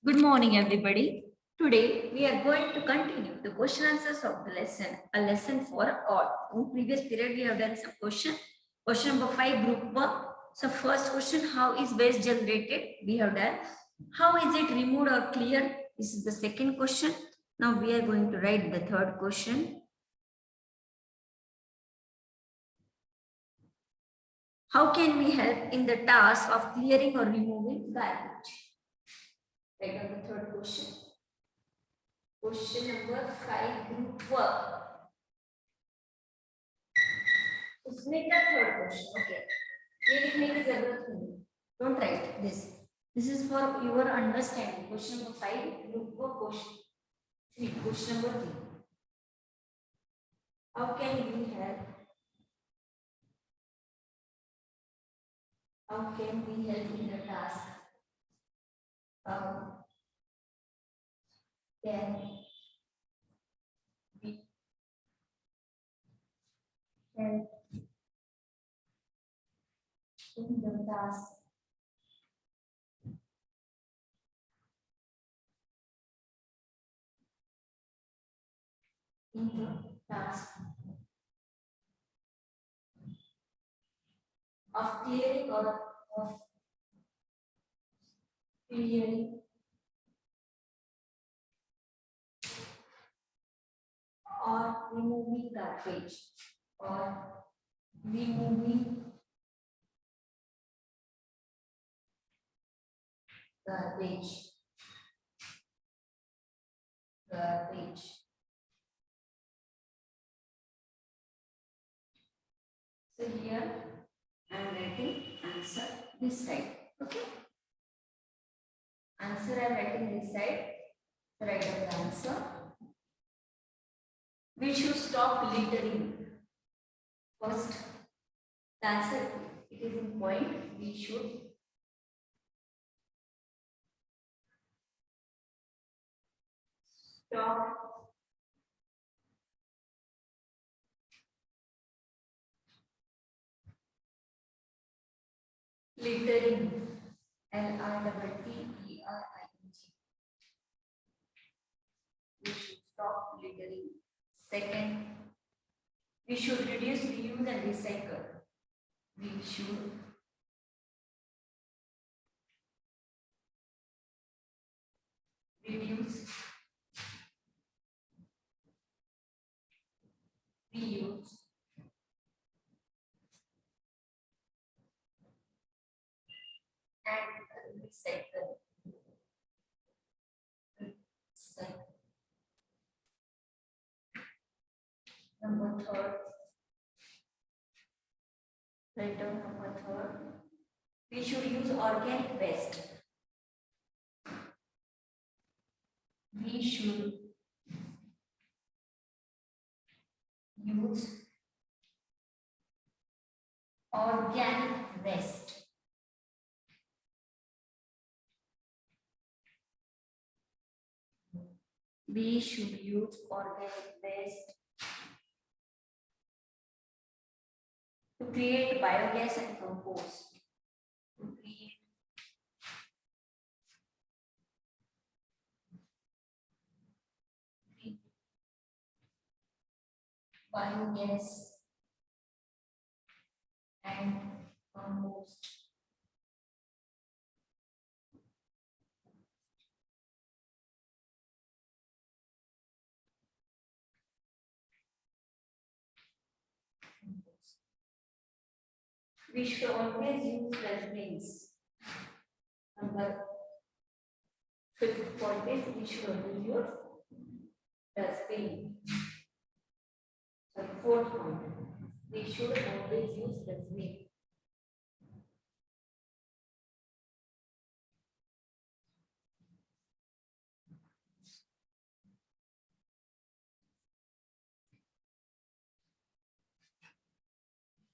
Good morning, everybody. Today, we are going to continue the question answers of the lesson, a lesson for all. In previous period, we have done some question. Question number 5, group 1. So, first question, how is waste generated? We have done. How is it removed or cleared? This is the second question. Now, we are going to write the third question. How can we help in the task of clearing or removing garbage? Write down the third question. Question number 5, group work. उसमें क्या third question? Okay. ये लिखने की जरूरत नहीं. Don't write this. This is for your understanding. Question number 5, group work question. 3. Question number 3. How can we help? How can we help in the task? How can we help in the task of clearing or of clearing or removing garbage or removing garbage. So here I am writing answer this side. Okay. Answer I am writing this side. Write down the answer. We should stop littering. First, the answer it is in point. We should stop littering. Littering. We should stop littering. Second, we should reduce, reuse, and recycle. We should reduce, reuse, and recycle. Number third. Write down number third. We should use organic waste. We should use organic waste. We should use organic waste to create biogas and compost. To create biogas and compost. We should always use dustbins. Number fifth point is we should always use dustbin. Sorry, fourth point. We should always use dustbin.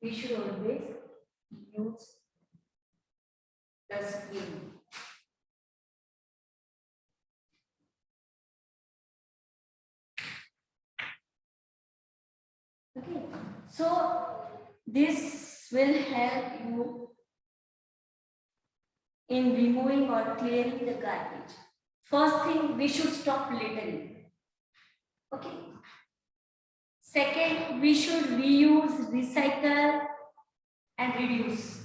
We should always use dustbin. Okay, so this will help you in removing or clearing the garbage. First thing, we should stop littering. Okay. Second, we should reuse, recycle, and reduce.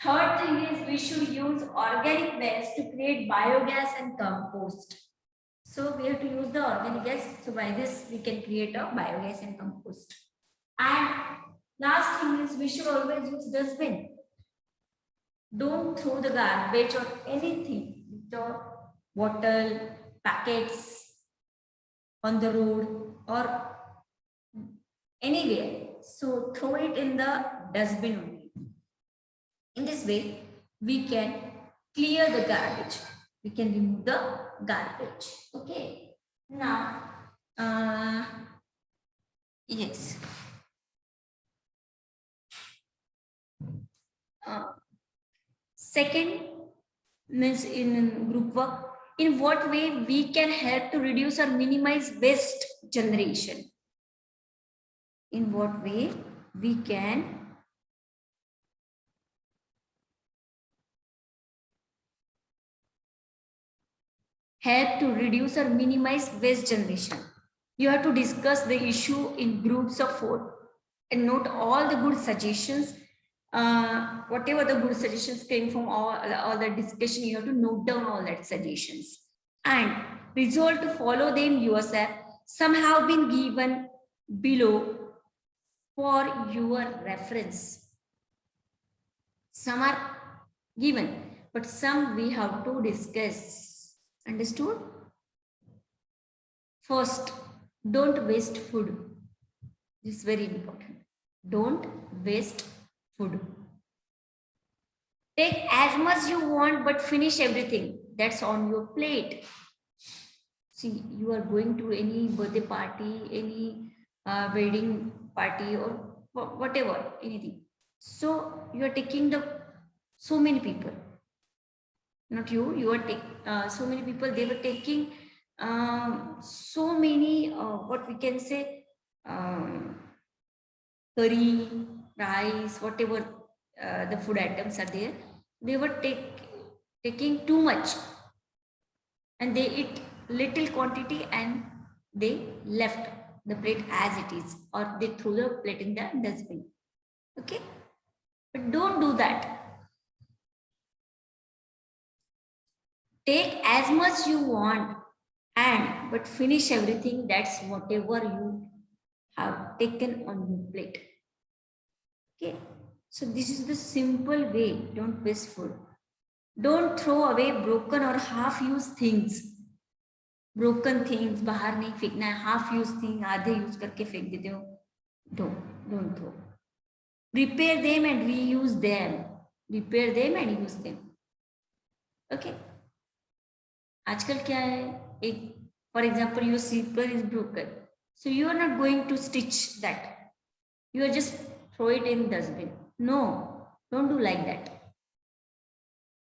Third thing is we should use organic waste to create biogas and compost. So we have to use the organic gas. So by this we can create a biogas and compost. And last thing is we should always use dustbin. Don't throw the garbage or anything, the bottle, packets on the road or anywhere. So throw it in the dustbin only. In this way, we can clear the garbage. We can remove the garbage. Okay. Now, yes. Second means in group work, in what way we can help to reduce or minimize waste generation. In what way we can help to reduce or minimize waste generation. You have to discuss the issue in groups of 4 and note all the good suggestions. Whatever the good suggestions came from all the discussion, you have to note down all that suggestions and resolve to follow them yourself. Some have been given below for your reference. Some are given, but some we have to discuss. Understood? First, don't waste food. This is very important. Don't waste food. Take as much you want, but finish everything that's on your plate. See, you are going to any birthday party, any wedding party, or whatever, anything. So you are taking so many people. Not you. You are taking so many people. They were taking so many. What we can say. Curry, rice, whatever the food items are there, they were taking too much and they eat little quantity and they left the plate as it is or they threw the plate in the dustbin. Okay, but don't do that. Take as much you want and but finish everything. That's whatever you have taken on your plate. Okay, so this is the simple way. Don't waste food. Don't throw away broken or half-used things. Broken things बाहर नहीं फेंकना है. Half-used thing आधे use करके फेंक देते हो. Don't throw. Repair them and reuse them. Repair them and use them. Okay. आजकल क्या है? एक for example, your slipper is broken, so you are not going to stitch that. You are just throw it in dustbin. No, don't do like that.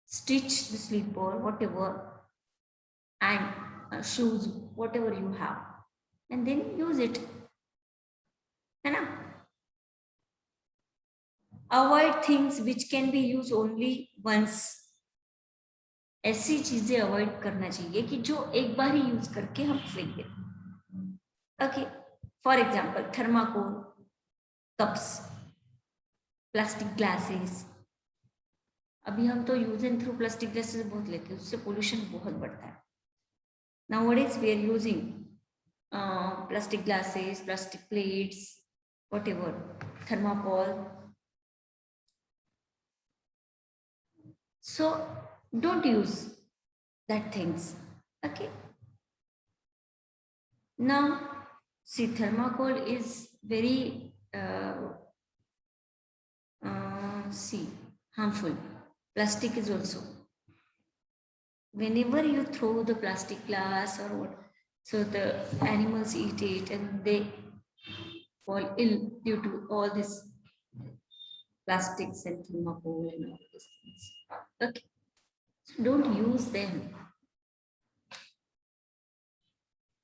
Stitch the slipper, whatever, and shoes, whatever you have, and then use it. है ना? Avoid things which can be used only once. ऐसी चीजें avoid करना चाहिए कि जो एक बार ही use करके हम फेंक दें. Okay, for example thermocol, cups, plastic glasses. अभी हम तो use and through plastic glasses बहुत लेते हैं, उससे पोल्यूशन बहुत बढ़ता है. Nowadays we are using plastic glasses, plastic plates, whatever, thermocol. So don't use that things. Okay. Now see, thermocol is very harmful. Plastic is also. Whenever you throw the plastic glass or what, so the animals eat it and they fall ill due to all this plastics and thermocol and all these things. Okay, so don't use them.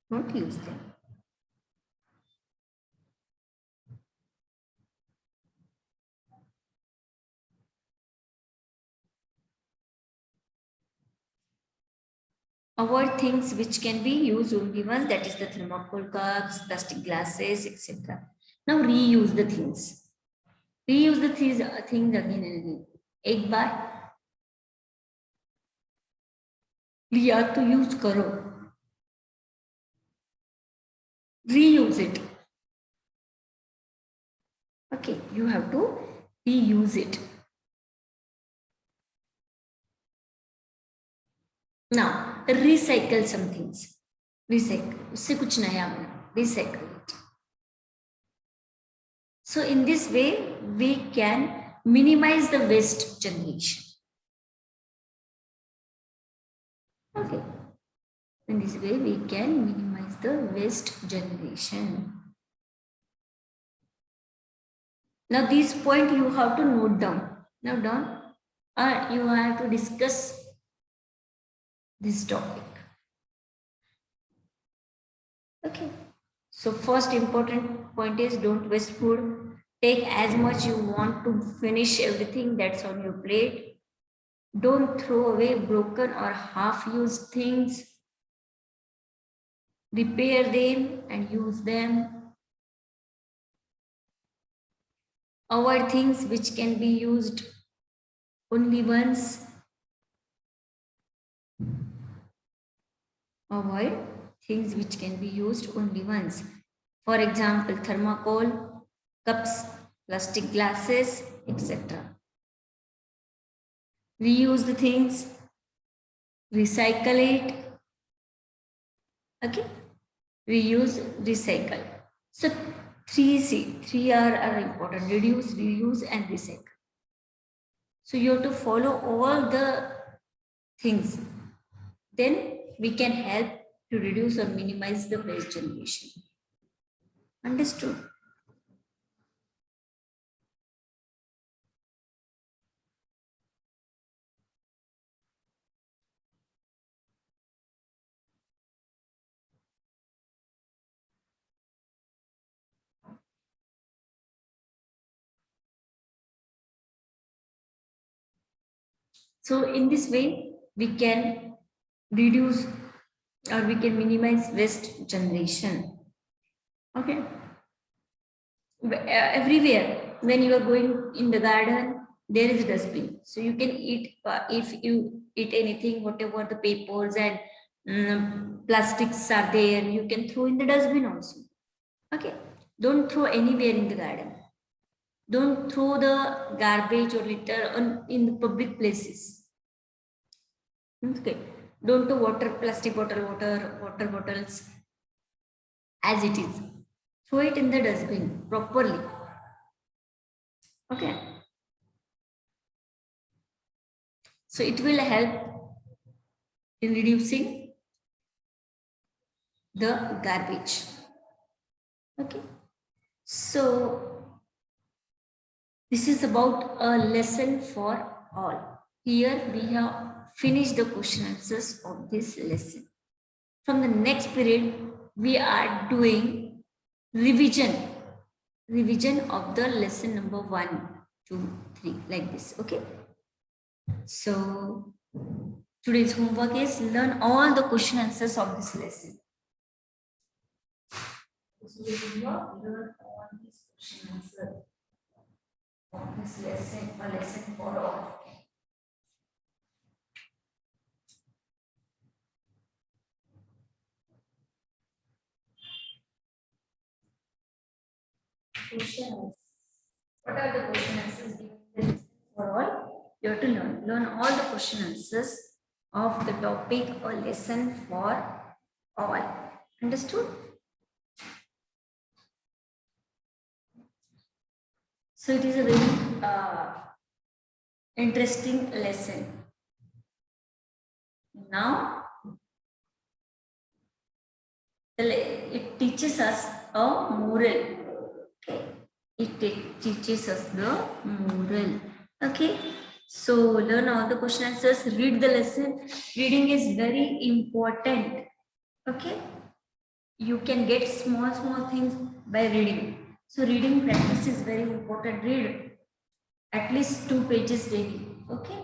Don't use them. Avoid things which can be used only once, that is the thermocol cups, plastic glasses, etc. Now reuse the things. Reuse the things again and again. एक बार लिया तो use करो, reuse it. Okay, you have to reuse it. Now recycle some things. Recycle, उससे कुछ नया बना, recycle it. So in this way we can minimize the waste generation. Okay, in this way we can minimize the waste generation. Now this point you have to note down. Note down, or you have to discuss this topic. Okay. So first important point is don't waste food. Take as much you want to finish everything that's on your plate. Don't throw away broken or half-used things. Repair them and use them. Avoid things which can be used only once. Avoid things which can be used only once. For example, thermocol, cups, plastic glasses, etc. Reuse the things, recycle it. Okay, reuse, recycle. So three are important: reduce, reuse, and recycle. So you have to follow all the things. Then we can help to reduce or minimize the waste generation. Understood? So in this way, we can reduce or we can minimize waste generation. Okay. Everywhere, when you are going in the garden, there is a dustbin. So you can eat, if you eat anything, whatever the papers and plastics are there, you can throw in the dustbin also. Okay. Don't throw anywhere in the garden. Don't throw the garbage or litter in the public places. Okay. Don't throw plastic water bottles as it is. Throw it in the dustbin properly. Okay. So it will help in reducing the garbage. Okay. So this is about a lesson for all. Here we have finished the question answers of this lesson. From the next period, we are doing revision of the lesson number 1, 2, 3, like this. Okay. So today's homework is learn all the question answers of this lesson. So we will learn all these question answers of this lesson, a lesson for all. Questions. What are the question answers given for all? You have to learn all the question answers of the topic or lesson for all. Understood? So it is a very interesting lesson. Now it teaches us a moral. Okay. It teaches us the moral. Okay. So learn all the question answers, read the lesson. Reading is very important. Okay. You can get small things by reading. So reading practice is very important. Read at least 2 pages daily. Okay.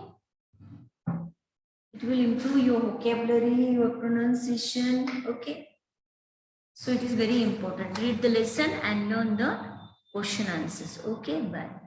It It will improve your vocabulary, your pronunciation. Okay. So it is very important. Read the lesson and learn the question answers. Okay, bye.